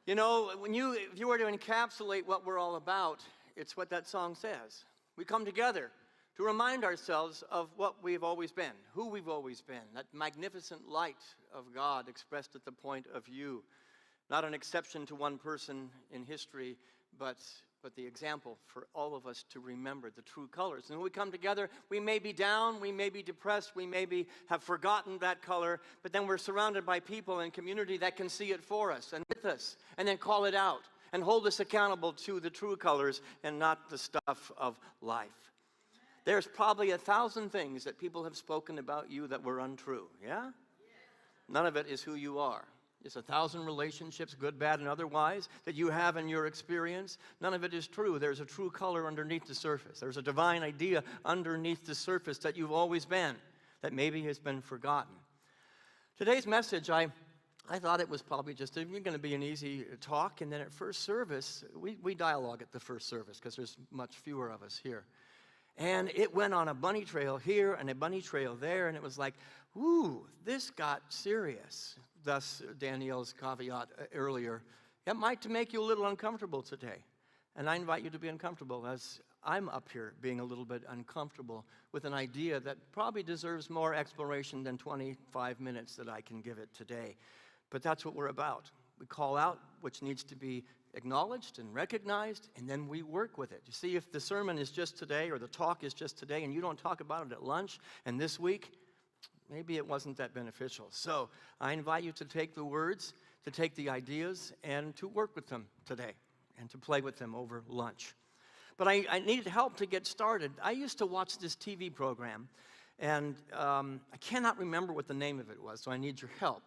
You know, if you were to encapsulate what we're all about, it's what that song says. We come together to remind ourselves of what we've always been, who we've always been, that magnificent light of God expressed at the point of view. Not an exception to one person in history, but the example for all of us to remember the true colors. And when we come together, we may be down, we may be depressed, we maybe have forgotten that color, but then we're surrounded by people and community that can see it for us and with us, and then call it out and hold us accountable to the true colors and not the stuff of life. There's probably 1,000 things that people have spoken about you that were untrue, yeah? None of it is who you are. It's 1,000 relationships, good, bad, and otherwise, that you have in your experience. None of it is true. There's a true color underneath the surface. There's a divine idea underneath the surface that you've always been, that maybe has been forgotten. Today's message, I thought it was probably just going to be an easy talk, and then at first service, we dialogue at the first service because there's much fewer of us here. And it went on a bunny trail here and a bunny trail there, and it was like, ooh, this got serious. Thus, Danielle's caveat earlier. It might make you a little uncomfortable today. And I invite you to be uncomfortable as I'm up here being a little bit uncomfortable with an idea that probably deserves more exploration than 25 minutes that I can give it today. But that's what we're about. We call out which needs to be acknowledged and recognized, and then we work with it. You see, if the sermon is just today or the talk is just today and you don't talk about it at lunch and this week, maybe it wasn't that beneficial. So I invite you to take the words, to take the ideas, and to work with them today and to play with them over lunch. But I needed help to get started. I used to watch this TV program, and I cannot remember what the name of it was, so I need your help.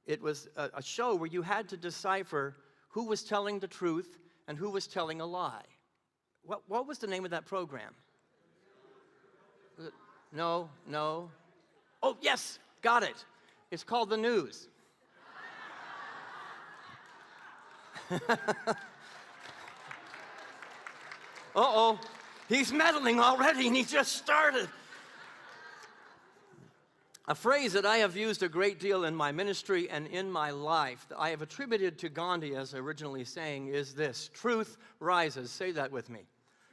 It was a show where you had to decipher who was telling the truth and who was telling a lie. What was the name of that program? No. Oh, yes, got it. It's called The News. Uh-oh, he's meddling already and he just started. A phrase that I have used a great deal in my ministry and in my life, that I have attributed to Gandhi as originally saying, is this: truth rises. Say that with me.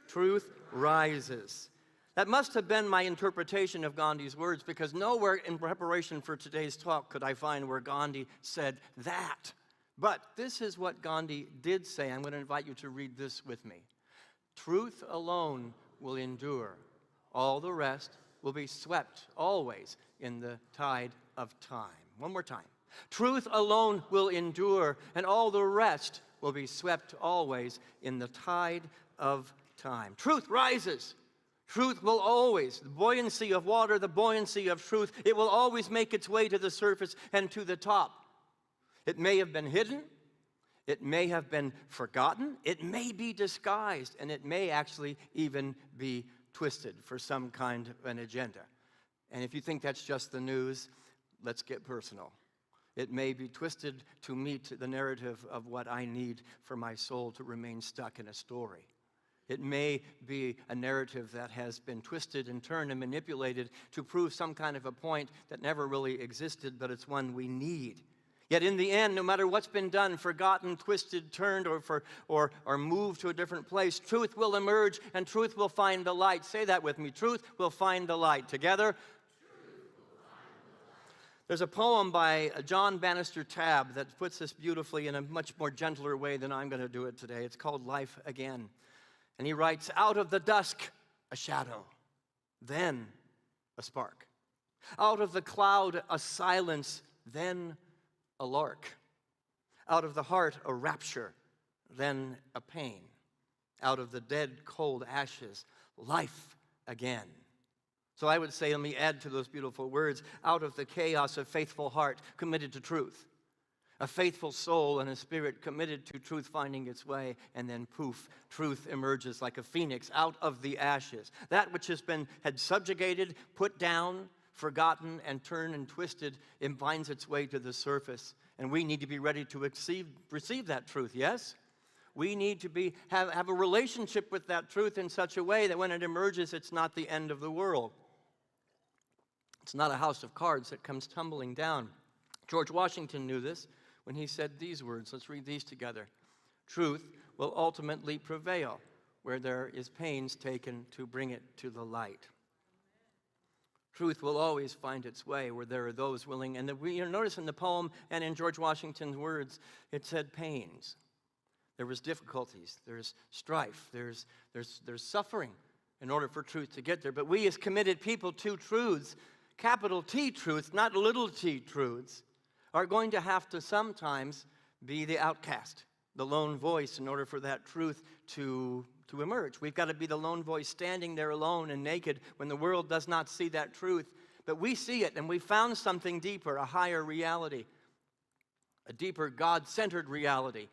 Truth rises. That must have been my interpretation of Gandhi's words, because nowhere in preparation for today's talk could I find where Gandhi said that. But this is what Gandhi did say. I'm going to invite you to read this with me. Truth alone will endure. All the rest will be swept always in the tide of time. One more time. Truth alone will endure, and all the rest will be swept always in the tide of time. Truth rises. Truth will always, the buoyancy of water, the buoyancy of truth, it will always make its way to the surface and to the top. It may have been hidden, it may have been forgotten, it may be disguised, and it may actually even be twisted for some kind of an agenda. And if you think that's just the news, let's get personal. It may be twisted to meet the narrative of what I need for my soul to remain stuck in a story. It may be a narrative that has been twisted and turned and manipulated to prove some kind of a point that never really existed, but it's one we need. Yet in the end, no matter what's been done, forgotten, twisted, turned, or moved to a different place, truth will emerge and truth will find the light. Say that with me. Truth will find the light. Together. There's a poem by John Bannister Tabb that puts this beautifully in a much more gentler way than I'm going to do it today. It's called Life Again. And he writes, out of the dusk, a shadow, then a spark. Out of the cloud, a silence, then a lark. Out of the heart, a rapture, then a pain. Out of the dead, cold ashes, life again. So I would say, let me add to those beautiful words, out of the chaos, a faithful heart committed to truth. A faithful soul and a spirit committed to truth finding its way, and then poof, truth emerges like a phoenix out of the ashes. That which had subjugated, put down, forgotten, and turned and twisted, it finds its way to the surface. And we need to be ready to receive that truth, yes? We need to have a relationship with that truth in such a way that when it emerges, it's not the end of the world. It's not a house of cards that comes tumbling down. George Washington knew this when he said these words. Let's read these together. Truth will ultimately prevail where there is pains taken to bring it to the light. Truth will always find its way where there are those willing. And notice in the poem and in George Washington's words, it said pains. There was difficulties, there's strife, there's suffering in order for truth to get there. But we as committed people to truths, capital T truths, not little t truths, are going to have to sometimes be the outcast, the lone voice, in order for that truth to emerge. We've got to be the lone voice standing there alone and naked when the world does not see that truth. But we see it, and we found something deeper, a higher reality, a deeper God-centered reality.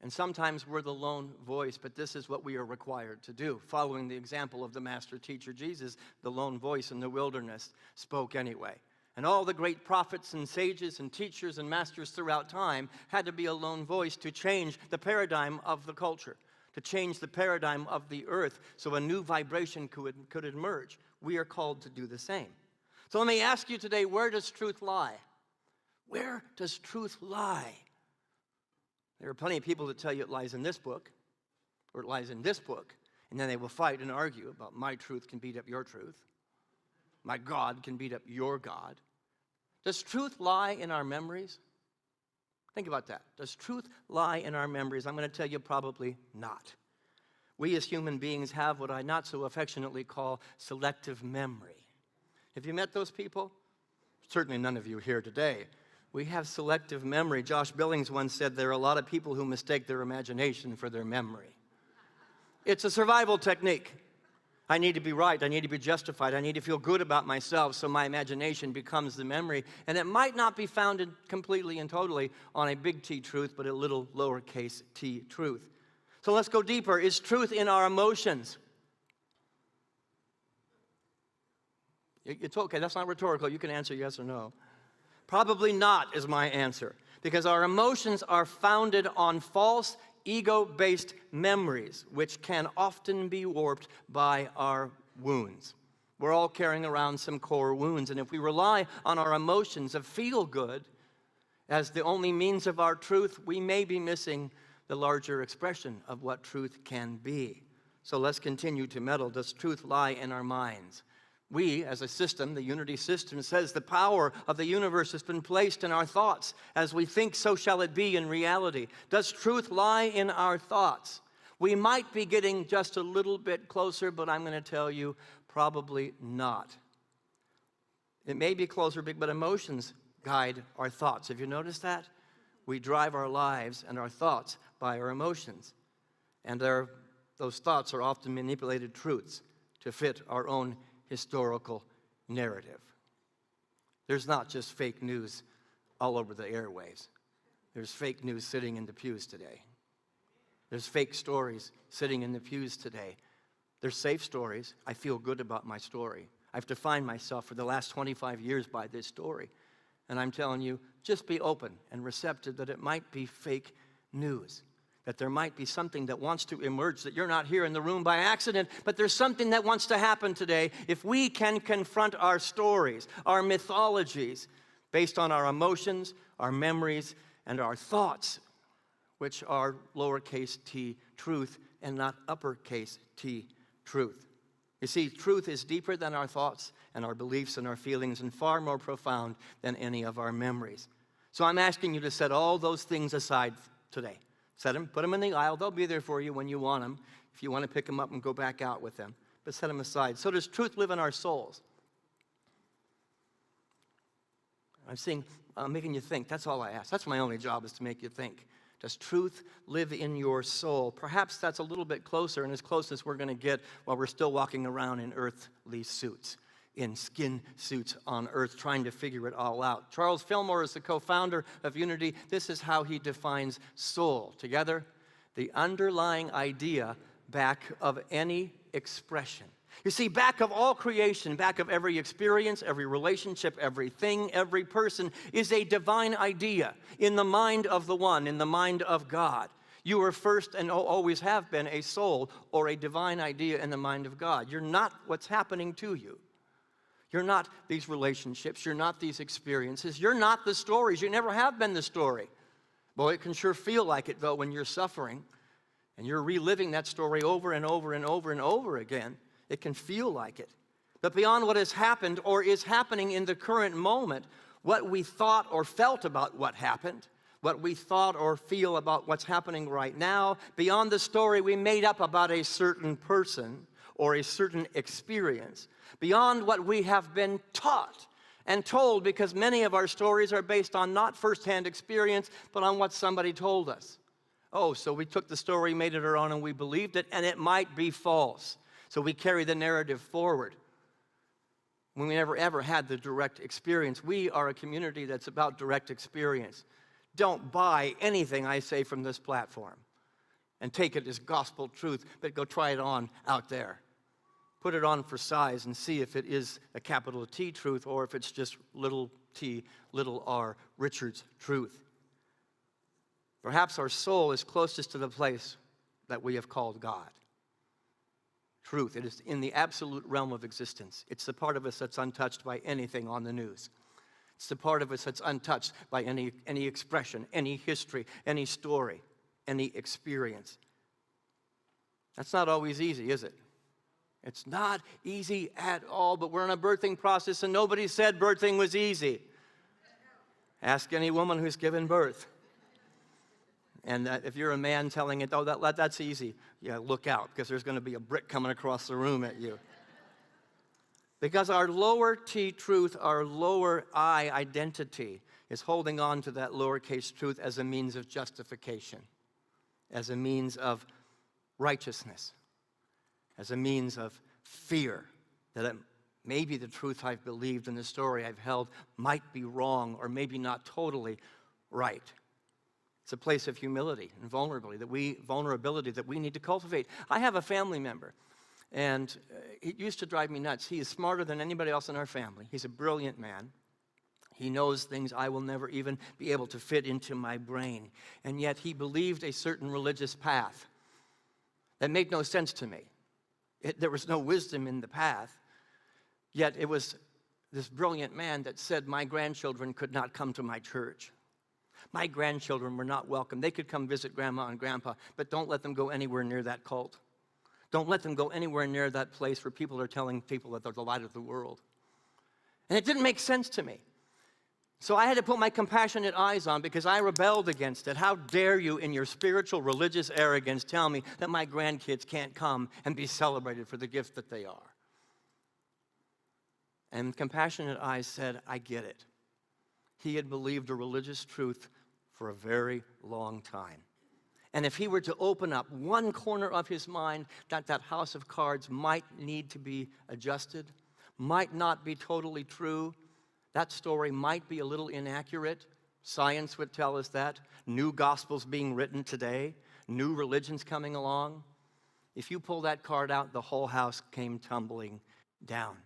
And sometimes we're the lone voice, but this is what we are required to do. Following the example of the master teacher Jesus, the lone voice in the wilderness spoke anyway. And all the great prophets and sages and teachers and masters throughout time had to be a lone voice to change the paradigm of the culture, to change the paradigm of the earth so a new vibration could emerge. We are called to do the same. So let me ask you today, where does truth lie? Where does truth lie? There are plenty of people that tell you it lies in this book, or it lies in this book, and then they will fight and argue about my truth can beat up your truth. My God can beat up your God. Does truth lie in our memories? Think about that. Does truth lie in our memories? I'm going to tell you probably not. We as human beings have what I not so affectionately call selective memory. Have you met those people? Certainly none of you here today. We have selective memory. Josh Billings once said there are a lot of people who mistake their imagination for their memory. It's a survival technique. I need to be right. I need to be justified. I need to feel good about myself, so my imagination becomes the memory. And it might not be founded completely and totally on a big T truth, but a little lowercase t truth. So let's go deeper. Is truth in our emotions? It's okay. That's not rhetorical. You can answer yes or no. Probably not is my answer, because our emotions are founded on false ego-based memories, which can often be warped by our wounds. We're all carrying around some core wounds, and if we rely on our emotions of feel-good as the only means of our truth, we may be missing the larger expression of what truth can be. So let's continue to meddle. Does truth lie in our minds? We, as a system, the unity system, says the power of the universe has been placed in our thoughts. As we think, so shall it be in reality. Does truth lie in our thoughts? We might be getting just a little bit closer, but I'm going to tell you, probably not. It may be closer, but emotions guide our thoughts. Have you noticed that? We drive our lives and our thoughts by our emotions. And those thoughts are often manipulated truths to fit our own historical narrative. There's not just fake news all over the airwaves. There's fake news sitting in the pews today. There's fake stories sitting in the pews today. There's safe stories. I feel good about my story. I've defined myself for the last 25 years by this story. And I'm telling you, just be open and receptive that it might be fake news. That there might be something that wants to emerge, that you're not here in the room by accident, but there's something that wants to happen today if we can confront our stories, our mythologies, based on our emotions, our memories, and our thoughts, which are lowercase t truth and not uppercase T truth. You see, truth is deeper than our thoughts and our beliefs and our feelings and far more profound than any of our memories. So I'm asking you to set all those things aside today. Set them, put them in the aisle. They'll be there for you when you want them, if you want to pick them up and go back out with them. But set them aside. So does truth live in our souls? I'm making you think. That's all I ask. That's my only job, is to make you think. Does truth live in your soul? Perhaps that's a little bit closer, and as close as we're going to get while we're still walking around in earthly suits, in skin suits on earth, trying to figure it all out. Charles Fillmore is the co-founder of Unity. This is how he defines soul. Together, the underlying idea back of any expression. You see, back of all creation, back of every experience, every relationship, everything, every person, is a divine idea in the mind of the one, in the mind of God. You are first and always have been a soul or a divine idea in the mind of God. You're not what's happening to you. You're not these relationships. You're not these experiences. You're not the stories. You never have been the story. Boy, it can sure feel like it, though, when you're suffering and you're reliving that story over and over and over and over again. It can feel like it. But beyond what has happened or is happening in the current moment, what we thought or felt about what happened, what we thought or feel about what's happening right now, beyond the story we made up about a certain person or a certain experience, beyond what we have been taught and told, because many of our stories are based on not firsthand experience, but on what somebody told us. Oh, so we took the story, made it our own, and we believed it, and it might be false. So we carry the narrative forward when we never ever had the direct experience. We are a community that's about direct experience. Don't buy anything I say from this platform and take it as gospel truth, but go try it on out there. Put it on for size and see if it is a capital T truth or if it's just little t, little r, Richard's truth. Perhaps our soul is closest to the place that we have called God. Truth. It is in the absolute realm of existence. It's the part of us that's untouched by anything on the news. It's the part of us that's untouched by any expression, any history, any story, any experience. That's not always easy, is it? It's not easy at all, but we're in a birthing process, and nobody said birthing was easy. Ask any woman who's given birth. And if you're a man telling it, oh, that's easy, yeah, look out, because there's going to be a brick coming across the room at you. Because our lower T truth, our lower I identity, is holding on to that lowercase truth as a means of justification, as a means of righteousness, as a means of fear that maybe the truth I've believed and the story I've held might be wrong or maybe not totally right. It's a place of humility and vulnerability that we need to cultivate. I have a family member, and it used to drive me nuts. He is smarter than anybody else in our family. He's a brilliant man. He knows things I will never even be able to fit into my brain. And yet he believed a certain religious path that made no sense to me. There was no wisdom in the path, yet it was this brilliant man that said my grandchildren could not come to my church. My grandchildren were not welcome. They could come visit Grandma and Grandpa, but don't let them go anywhere near that cult. Don't let them go anywhere near that place where people are telling people that they're the light of the world. And it didn't make sense to me. So I had to put my compassionate eyes on because I rebelled against it. How dare you, in your spiritual, religious arrogance, tell me that my grandkids can't come and be celebrated for the gift that they are? And compassionate eyes said, I get it. He had believed a religious truth for a very long time. And if he were to open up one corner of his mind, that house of cards might need to be adjusted, might not be totally true, that story might be a little inaccurate. Science would tell us that. New gospels being written today, new religions coming along. If you pull that card out, the whole house came tumbling down.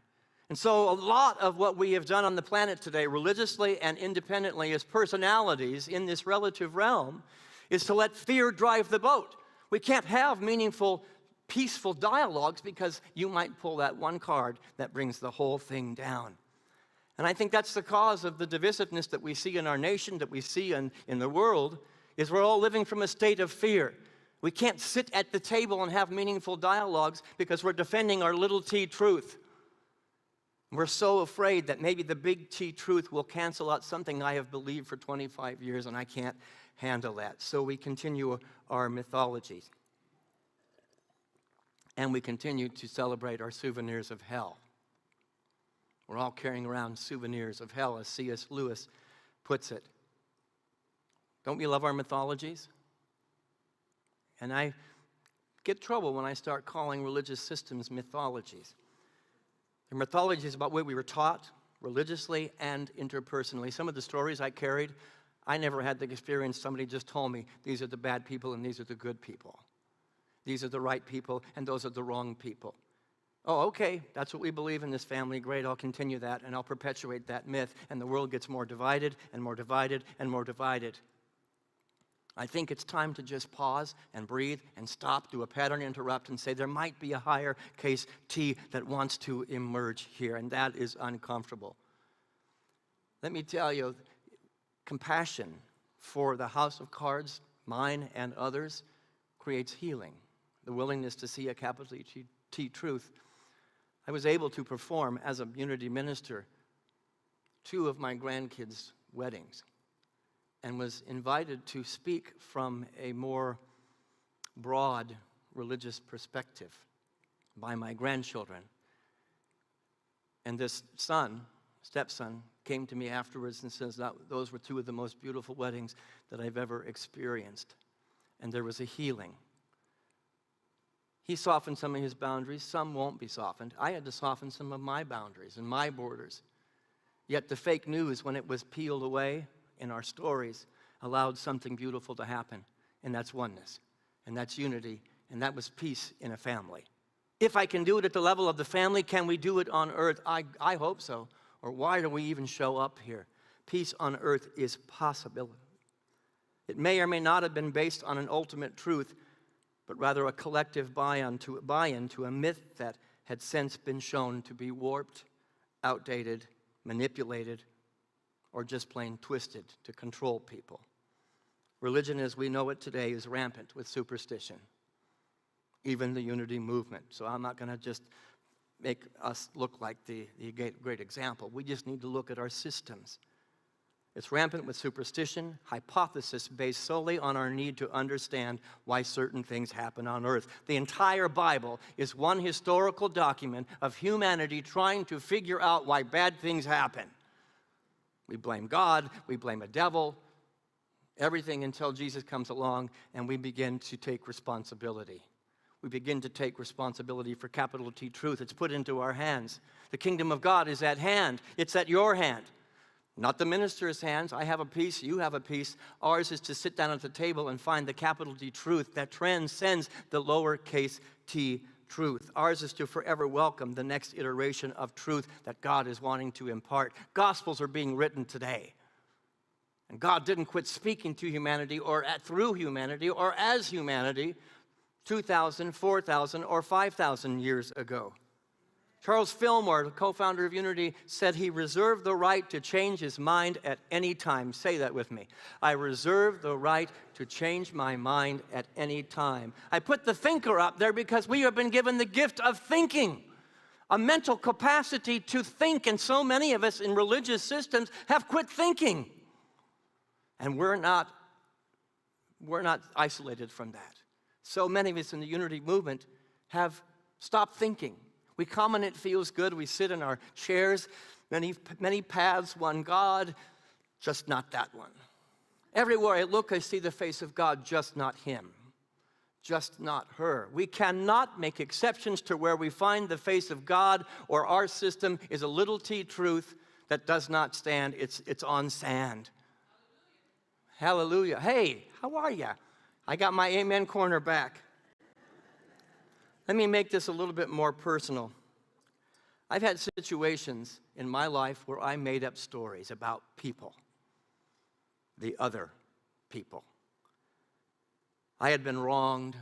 And so a lot of what we have done on the planet today, religiously and independently as personalities in this relative realm, is to let fear drive the boat. We can't have meaningful, peaceful dialogues because you might pull that one card that brings the whole thing down. And I think that's the cause of the divisiveness that we see in our nation, that we see in the world, is we're all living from a state of fear. We can't sit at the table and have meaningful dialogues because we're defending our little t truth. We're so afraid that maybe the big T truth will cancel out something I have believed for 25 years, and I can't handle that. So we continue our mythologies. And we continue to celebrate our souvenirs of hell. We're all carrying around souvenirs of hell, as C.S. Lewis puts it. Don't we love our mythologies? And I get trouble when I start calling religious systems mythologies. They're mythologies about what we were taught, religiously and interpersonally. Some of the stories I carried, I never had the experience. Somebody just told me, these are the bad people and these are the good people. These are the right people and those are the wrong people. Oh, okay, that's what we believe in this family. Great, I'll continue that and I'll perpetuate that myth. And the world gets more divided and more divided and more divided. I think it's time to just pause and breathe and stop, do a pattern interrupt and say there might be a higher case T that wants to emerge here, and that is uncomfortable. Let me tell you, compassion for the house of cards, mine and others, creates healing. The willingness to see a capital T truth. I was able to perform as a unity minister 2 of my grandkids' weddings and was invited to speak from a more broad religious perspective by my grandchildren. And this stepson, came to me afterwards and says that those were 2 of the most beautiful weddings that I've ever experienced. And there was a healing. He softened some of his boundaries, some won't be softened. I had to soften some of my boundaries and my borders. Yet the fake news, when it was peeled away in our stories, allowed something beautiful to happen. And that's oneness. And that's unity. And that was peace in a family. If I can do it at the level of the family, can we do it on earth? I hope so. Or why do we even show up here? Peace on earth is possible. It may or may not have been based on an ultimate truth, but rather a collective buy-in to a myth that had since been shown to be warped, outdated, manipulated, or just plain twisted to control people. Religion as we know it today is rampant with superstition, even the unity movement. So I'm not going to just make us look like the great example. We just need to look at our systems. It's rampant with superstition, hypothesis based solely on our need to understand why certain things happen on earth. The entire Bible is one historical document of humanity trying to figure out why bad things happen. We blame God, we blame a devil, everything until Jesus comes along and we begin to take responsibility. We begin to take responsibility for capital T truth. It's put into our hands. The kingdom of God is at hand. It's at your hand. Not the minister's hands. I have a piece, you have a piece. Ours is to sit down at the table and find the capital T truth that transcends the lowercase t truth. Ours is to forever welcome the next iteration of truth that God is wanting to impart. Gospels are being written today. And God didn't quit speaking to humanity or through humanity or as humanity 2,000, 4,000, or 5,000 years ago. Charles Fillmore, the co-founder of Unity, said he reserved the right to change his mind at any time. Say that with me. I reserve the right to change my mind at any time. I put the thinker up there because we have been given the gift of thinking, a mental capacity to think, and so many of us in religious systems have quit thinking. And we're not isolated from that. So many of us in the unity movement have stopped thinking. We come and it feels good. We sit in our chairs, many paths, one God, just not that one. Everywhere I look, I see the face of God, just not him, just not her. We cannot make exceptions to where we find the face of God, or our system is a little t truth that does not stand. It's on sand. Hallelujah. Hey, how are you? I got my amen corner back. Let me make this a little bit more personal. I've had situations in my life where I made up stories about people, the other people. I had been wronged.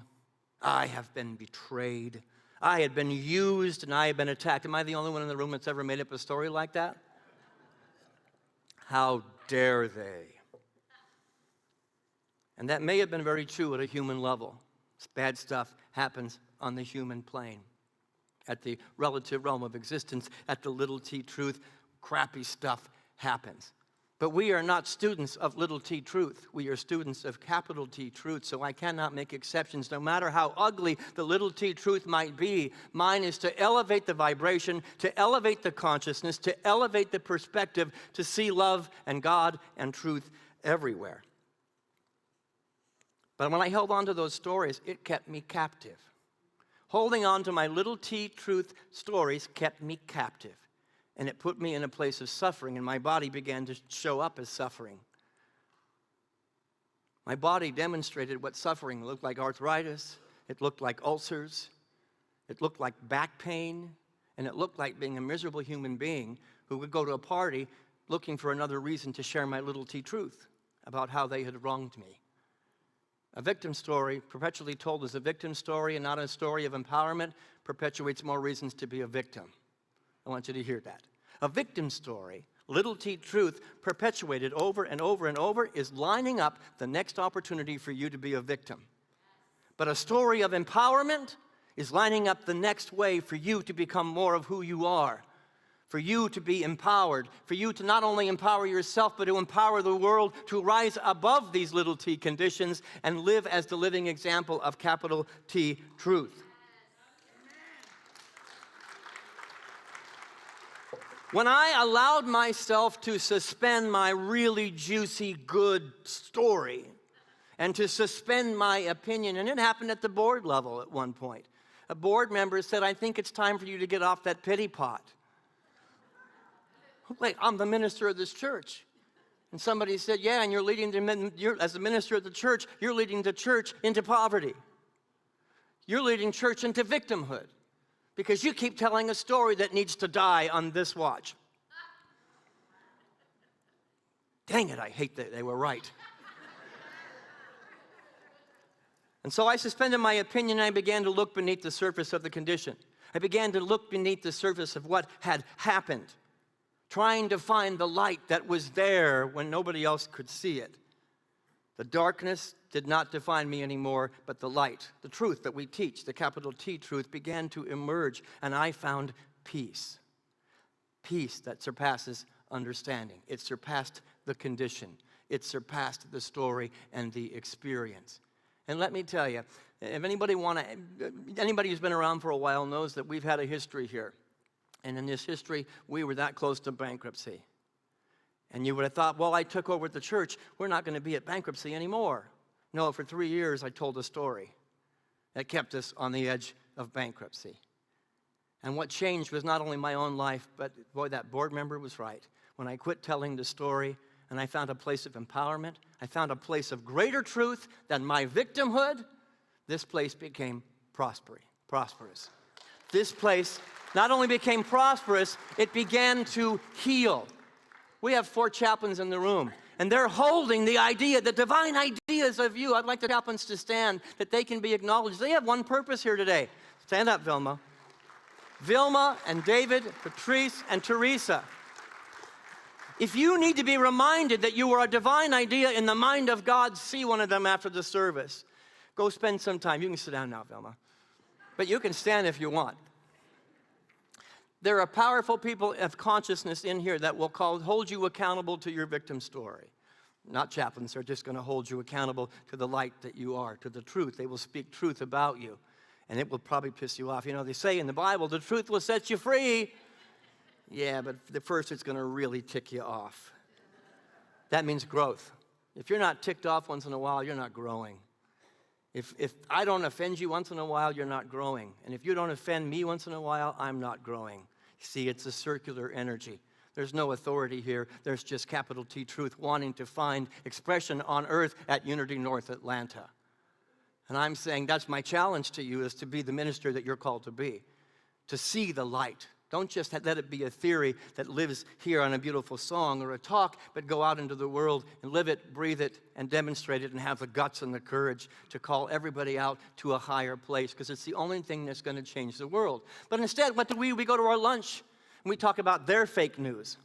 I have been betrayed. I had been used and I had been attacked. Am I the only one in the room that's ever made up a story like that? How dare they? And that may have been very true at a human level. Bad stuff happens on the human plane, at the relative realm of existence, at the little t truth, crappy stuff happens. But we are not students of little t truth. We are students of capital T truth, so I cannot make exceptions. No matter how ugly the little t truth might be, mine is to elevate the vibration, to elevate the consciousness, to elevate the perspective, to see love and God and truth everywhere. But when I held on to those stories, it kept me captive. Holding on to my little t truth stories kept me captive. And it put me in a place of suffering, and my body began to show up as suffering. My body demonstrated what suffering looked like: arthritis, it looked like ulcers, it looked like back pain, and it looked like being a miserable human being who would go to a party looking for another reason to share my little t truth about how they had wronged me. A victim story, perpetually told as a victim story and not a story of empowerment, perpetuates more reasons to be a victim. I want you to hear that. A victim story, Little t truth, perpetuated over and over and over, is lining up the next opportunity for you to be a victim. But a story of empowerment is lining up the next way for you to become more of who you are, for you to be empowered, for you to not only empower yourself, but to empower the world to rise above these little t conditions and live as the living example of capital T truth. When I allowed myself to suspend my really juicy, good story and to suspend my opinion, and it happened at the board level at one point. A board member said, "I think it's time for you to get off that pity pot." Wait, I'm the minister of this church. And somebody said, "Yeah, and as the minister of the church, you're leading the church into poverty. You're leading church into victimhood. Because you keep telling a story that needs to die on this watch." Dang it, I hate that they were right. And so I suspended my opinion and I began to look beneath the surface of the condition. I began to look beneath the surface of what had happened, trying to find the light that was there when nobody else could see it. The darkness did not define me anymore, but the light, the truth that we teach, the capital T truth, began to emerge, and I found peace. Peace that surpasses understanding. It surpassed the condition. It surpassed the story and the experience. And let me tell you, if anybody who's been around for a while knows that we've had a history here. And in this history, we were that close to bankruptcy. And you would have thought, well, I took over the church, we're not going to be at bankruptcy anymore. No, for 3 years I told a story that kept us on the edge of bankruptcy. And what changed was not only my own life, but boy, that board member was right. When I quit telling the story and I found a place of empowerment, I found a place of greater truth than my victimhood, this place became prosperous. This place not only became prosperous, it began to heal. We have 4 chaplains in the room, and they're holding the idea, the divine ideas of you. I'd like the chaplains to stand, that they can be acknowledged. They have one purpose here today. Stand up, Vilma. Vilma and David, Patrice and Teresa. If you need to be reminded that you are a divine idea in the mind of God, see one of them after the service. Go spend some time. You can sit down now, Vilma. But you can stand if you want. There are powerful people of consciousness in here that will hold you accountable to your victim story. Not chaplains, they're just going to hold you accountable to the light that you are, to the truth. They will speak truth about you, and it will probably piss you off. You know, they say in the Bible, the truth will set you free. Yeah, but first it's going to really tick you off. That means growth. If you're not ticked off once in a while, you're not growing. If I don't offend you once in a while, you're not growing. And if you don't offend me once in a while, I'm not growing. See, it's a circular energy. There's no authority here. There's just capital T truth wanting to find expression on earth at Unity North Atlanta. And I'm saying that's my challenge to you, is to be the minister that you're called to be, to see the light. Don't just let it be a theory that lives here on a beautiful song or a talk, but go out into the world and live it, breathe it, and demonstrate it, and have the guts and the courage to call everybody out to a higher place, because it's the only thing that's going to change the world. But instead, what do we go to our lunch, and we talk about their fake news,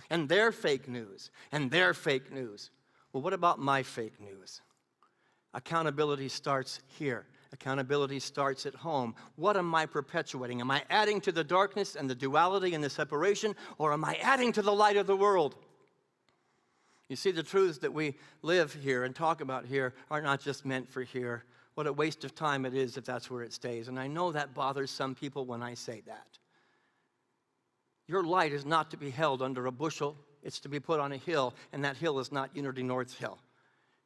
and their fake news, and their fake news. Well, what about my fake news? Accountability starts here. Accountability starts at home. What am I perpetuating? Am I adding to the darkness and the duality and the separation, or am I adding to the light of the world? You see, the truths that we live here and talk about here are not just meant for here. What a waste of time it is if that's where it stays. And I know that bothers some people when I say that. Your light is not to be held under a bushel. It's to be put on a hill, and that hill is not Unity North's hill.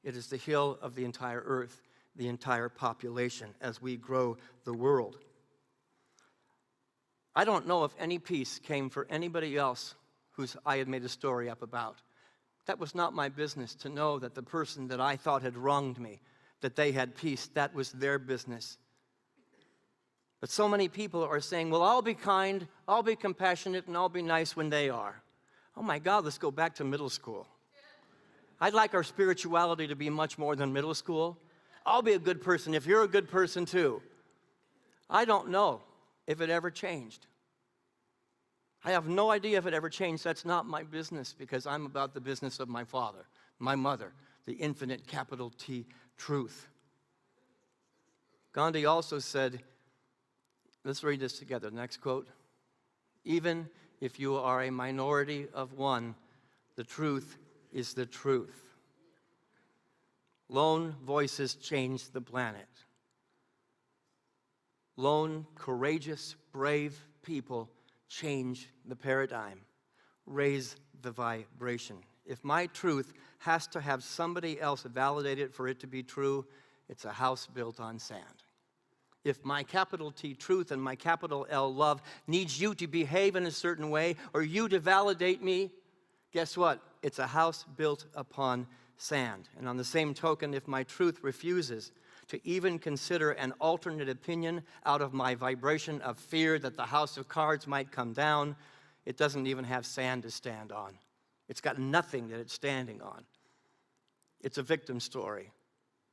It is the hill of the entire earth, the entire population, as we grow the world. I don't know if any peace came for anybody else whose I had made a story up about. That was not my business to know that the person that I thought had wronged me, that they had peace. That was their business. But so many people are saying, well, I'll be kind, I'll be compassionate, and I'll be nice when they are. Oh my God, let's go back to middle school. I'd like our spirituality to be much more than middle school. I'll be a good person if you're a good person too. I don't know if it ever changed. I have no idea if it ever changed. That's not my business, because I'm about the business of my Father, my mother, the infinite capital T truth. Gandhi also said, let's read this together. Next quote. Even if you are a minority of one, the truth is the truth. Lone voices change the planet. Lone, courageous, brave people change the paradigm, raise the vibration. If my truth has to have somebody else validate it for it to be true, it's a house built on sand. If my capital T truth and my capital L love needs you to behave in a certain way or you to validate me, guess what? It's a house built upon sand. And on the same token, if my truth refuses to even consider an alternate opinion out of my vibration of fear that the house of cards might come down, it doesn't even have sand to stand on. It's got nothing that it's standing on. It's a victim story.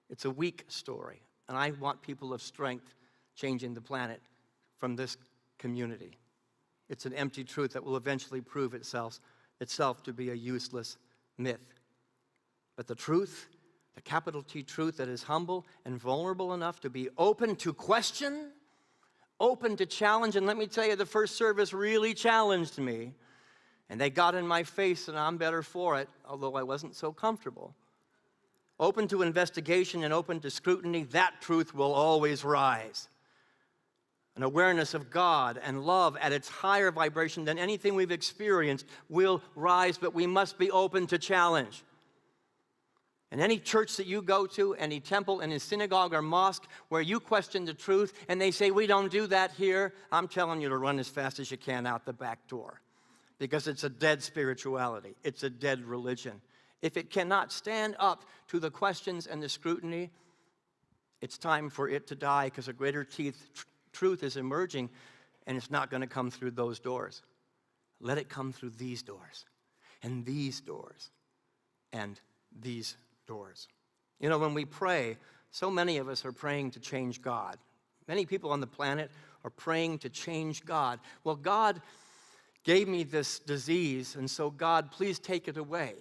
It's a weak story. And I want people of strength changing the planet from this community. It's an empty truth that will eventually prove itself to be a useless myth. But the truth, the capital T truth that is humble and vulnerable enough to be open to question, open to challenge. And let me tell you, the first service really challenged me. And they got in my face, and I'm better for it, although I wasn't so comfortable. Open to investigation and open to scrutiny, that truth will always rise. An awareness of God and love at its higher vibration than anything we've experienced will rise, but we must be open to challenge. And any church that you go to, any temple, any synagogue or mosque where you question the truth and they say, we don't do that here, I'm telling you to run as fast as you can out the back door. Because it's a dead spirituality. It's a dead religion. If it cannot stand up to the questions and the scrutiny, it's time for it to die, because a greater truth is emerging, and it's not going to come through those doors. Let it come through these doors, and these doors, and these doors. You know, when we pray, so many of us are praying to change God. Many people on the planet are praying to change God. Well, God gave me this disease, and so God, please take it away.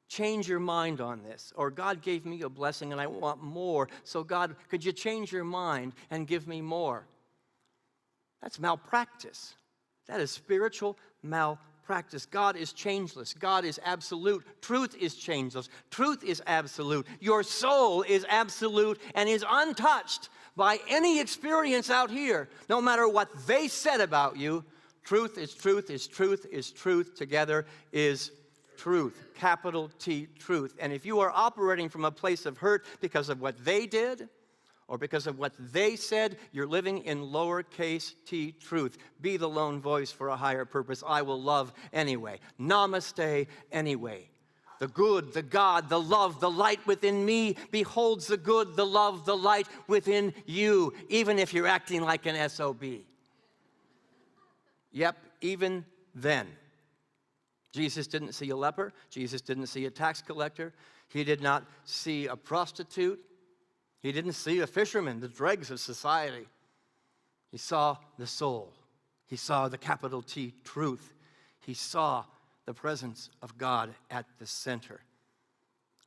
Change your mind on this. Or God gave me a blessing and I want more, so God, could you change your mind and give me more? That's malpractice. That is spiritual malpractice. God is changeless. God is absolute. Truth is changeless. Truth is absolute. Your soul is absolute and is untouched by any experience out here. No matter what they said about you, truth is truth is truth is truth. Together is truth. Capital T, truth. And if you are operating from a place of hurt because of what they did or because of what they said, you're living in lowercase t truth. Be the lone voice for a higher purpose. I will love anyway. Namaste anyway. The good, the God, the love, the light within me beholds the good, the love, the light within you, even if you're acting like an SOB. Yep, even then. Jesus didn't see a leper. Jesus didn't see a tax collector. He did not see a prostitute. He didn't see a fisherman, the dregs of society. He saw the soul. He saw the capital T truth. He saw the presence of God at the center.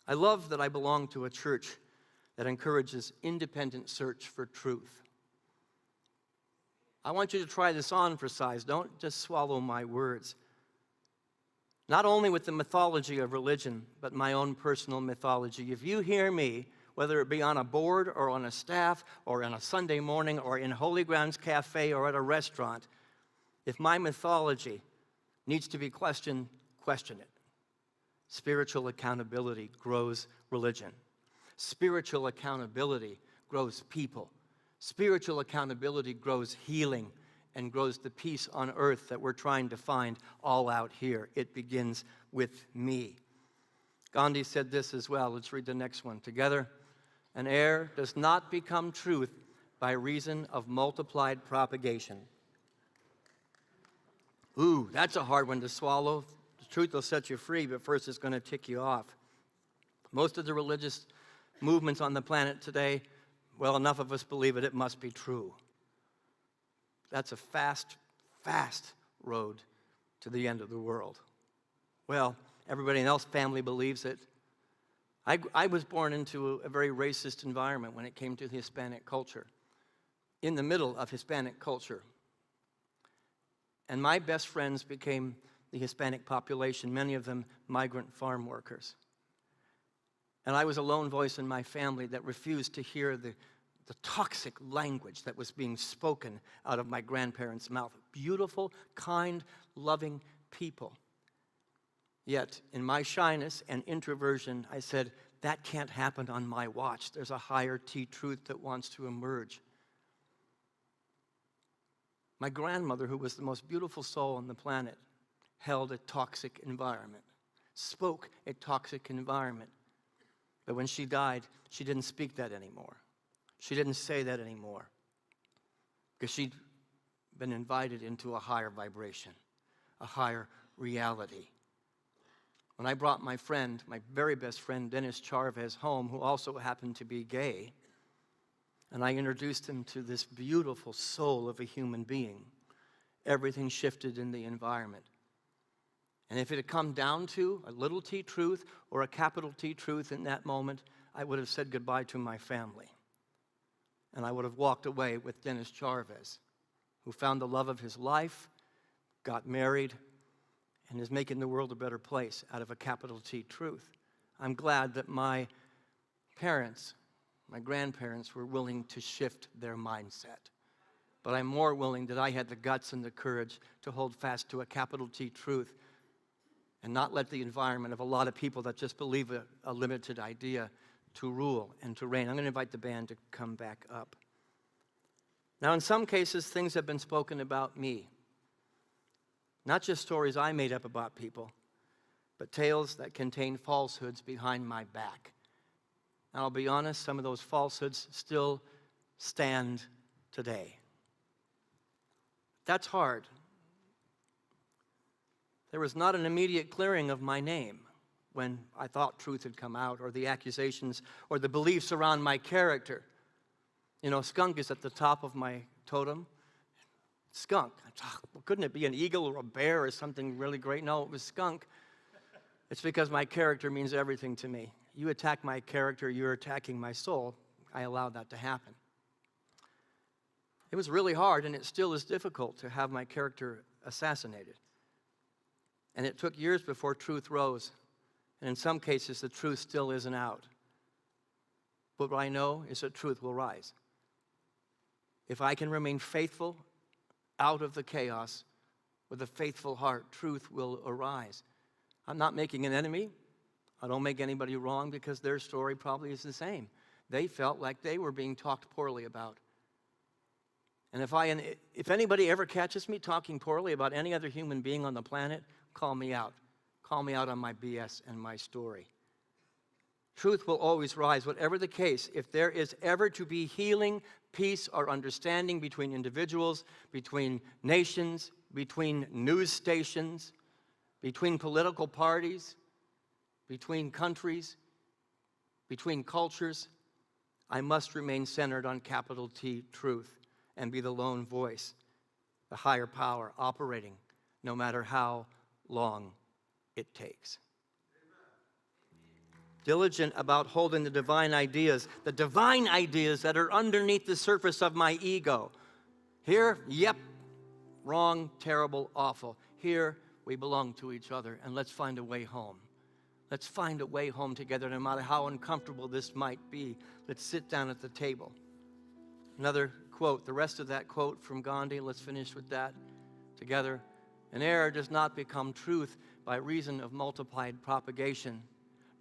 I love that I belong to a church that encourages independent search for truth. I want you to try this on for size. Don't just swallow my words. Not only with the mythology of religion, but my own personal mythology. If you hear me, whether it be on a board or on a staff or on a Sunday morning or in Holy Grounds Cafe or at a restaurant, if my mythology needs to be questioned, question it. Spiritual accountability grows religion. Spiritual accountability grows people. Spiritual accountability grows healing and grows the peace on earth that we're trying to find all out here. It begins with me. Gandhi said this as well. Let's read the next one together. An error does not become truth by reason of multiplied propagation. Ooh, that's a hard one to swallow. The truth will set you free, but first it's going to tick you off. Most of the religious movements on the planet today, well, enough of us believe it, it must be true. That's a fast road to the end of the world. Well, everybody in Elf's family believes it. I was born into a very racist environment when it came to the Hispanic culture, in the middle of Hispanic culture. And my best friends became the Hispanic population, many of them migrant farm workers. And I was a lone voice in my family that refused to hear the toxic language that was being spoken out of my grandparents' mouth. Beautiful, kind, loving people. Yet, in my shyness and introversion, I said, that can't happen on my watch. There's a higher T truth that wants to emerge. My grandmother, who was the most beautiful soul on the planet, held a toxic environment, spoke a toxic environment. But when she died, she didn't speak that anymore. She didn't say that anymore, because she'd been invited into a higher vibration, a higher reality. When I brought my friend, my very best friend, Dennis Charvez, home, who also happened to be gay, and I introduced him to this beautiful soul of a human being, everything shifted in the environment. And if it had come down to a little T truth or a capital T truth in that moment, I would have said goodbye to my family. And I would have walked away with Dennis Charvez, who found the love of his life, got married, and is making the world a better place out of a capital T truth. I'm glad that my parents, my grandparents, were willing to shift their mindset. But I'm more willing that I had the guts and the courage to hold fast to a capital T truth and not let the environment of a lot of people that just believe a limited idea to rule and to reign. I'm going to invite the band to come back up. Now, in some cases, things have been spoken about me. Not just stories I made up about people, but tales that contain falsehoods behind my back. And I'll be honest, some of those falsehoods still stand today. That's hard. There was not an immediate clearing of my name when I thought truth had come out, or the accusations or the beliefs around my character. You know, skunk is at the top of my totem. Skunk. Well, couldn't it be an eagle or a bear or something really great? No, it was skunk. It's because my character means everything to me. You attack my character, you're attacking my soul. I allowed that to happen. It was really hard, and it still is difficult to have my character assassinated. And it took years before truth rose. And in some cases, the truth still isn't out. But what I know is that truth will rise. If I can remain faithful out of the chaos with a faithful heart, truth will arise. I'm not making an enemy. I don't make anybody wrong, because their story probably is the same. They felt like they were being talked poorly about. And if anybody ever catches me talking poorly about any other human being on the planet, call me out. Call me out on my BS and my story. Truth will always rise, whatever the case. If there is ever to be healing, peace, or understanding between individuals, between nations, between news stations, between political parties, between countries, between cultures, I must remain centered on capital T truth and be the lone voice, the higher power operating no matter how long it takes. Diligent about holding the divine ideas that are underneath the surface of my ego. Here, yep, wrong, terrible, awful. Here, we belong to each other, and let's find a way home. Let's find a way home together, no matter how uncomfortable this might be. Let's sit down at the table. Another quote, the rest of that quote from Gandhi, let's finish with that together. An error does not become truth by reason of multiplied propagation,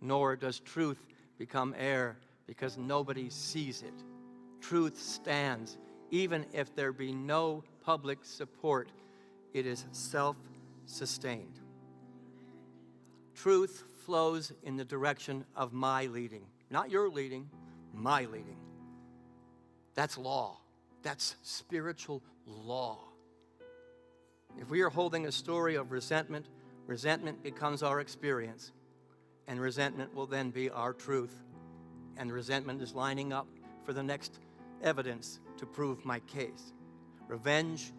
nor does truth become error because nobody sees it. Truth stands, even if there be no public support. It is self-sustained. Truth flows in the direction of my leading. Not your leading, my leading. That's law. That's spiritual law. If we are holding a story of resentment, resentment becomes our experience. And resentment will then be our truth. And resentment is lining up for the next evidence to prove my case. Revenge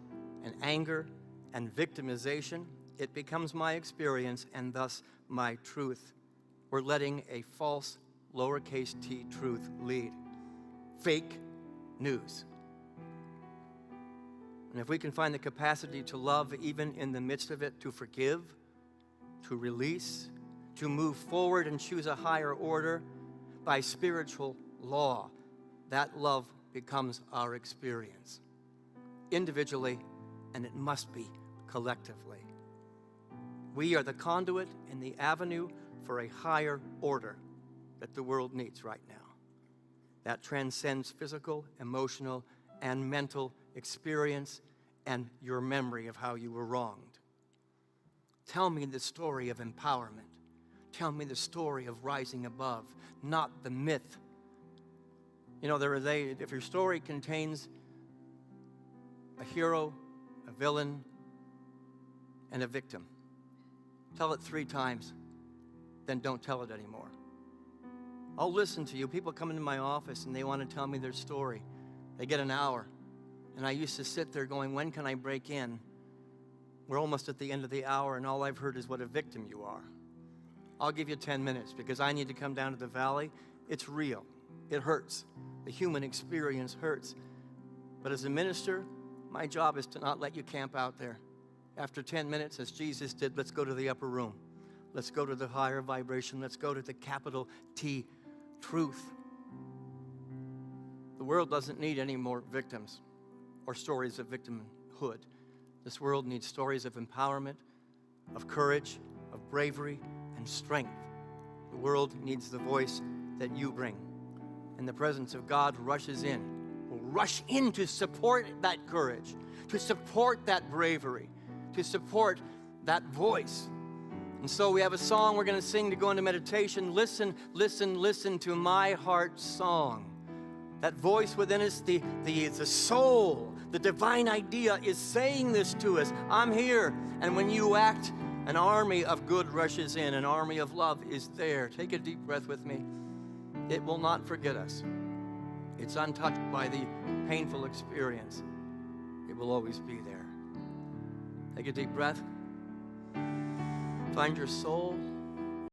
and anger and victimization It becomes my experience and thus my truth. We're letting a false lowercase t truth lead. Fake news. And if we can find the capacity to love even in the midst of it, to forgive, to release, to move forward and choose a higher order by spiritual law, that love becomes our experience. Individually, and it must be collectively. We are the conduit and the avenue for a higher order that the world needs right now. That transcends physical, emotional, and mental experience and your memory of how you were wronged. Tell me the story of empowerment. Tell me the story of rising above, not the myth. You know, if your story contains a hero, a villain, and a victim, tell it 3 times, then don't tell it anymore. I'll listen to you. People come into my office and they want to tell me their story. They get an hour. And I used to sit there going, when can I break in? We're almost at the end of the hour and all I've heard is what a victim you are. I'll give you 10 minutes because I need to come down to the valley. It's real. It hurts. The human experience hurts. But as a minister, my job is to not let you camp out there. After 10 minutes, as Jesus did, let's go to the upper room. Let's go to the higher vibration. Let's go to the capital T, truth. The world doesn't need any more victims or stories of victimhood. This world needs stories of empowerment, of courage, of bravery, and strength. The world needs the voice that you bring. And the presence of God rushes in, will rush in to support that courage, to support that bravery, to support that voice. And so we have a song we're going to sing to go into meditation. Listen, listen, listen to my heart's song. That voice within us, the soul, the divine idea is saying this to us. I'm here. And when you act, an army of good rushes in. An army of love is there. Take a deep breath with me. It will not forget us. It's untouched by the painful experience. It will always be there. Take a deep breath. Find your soul.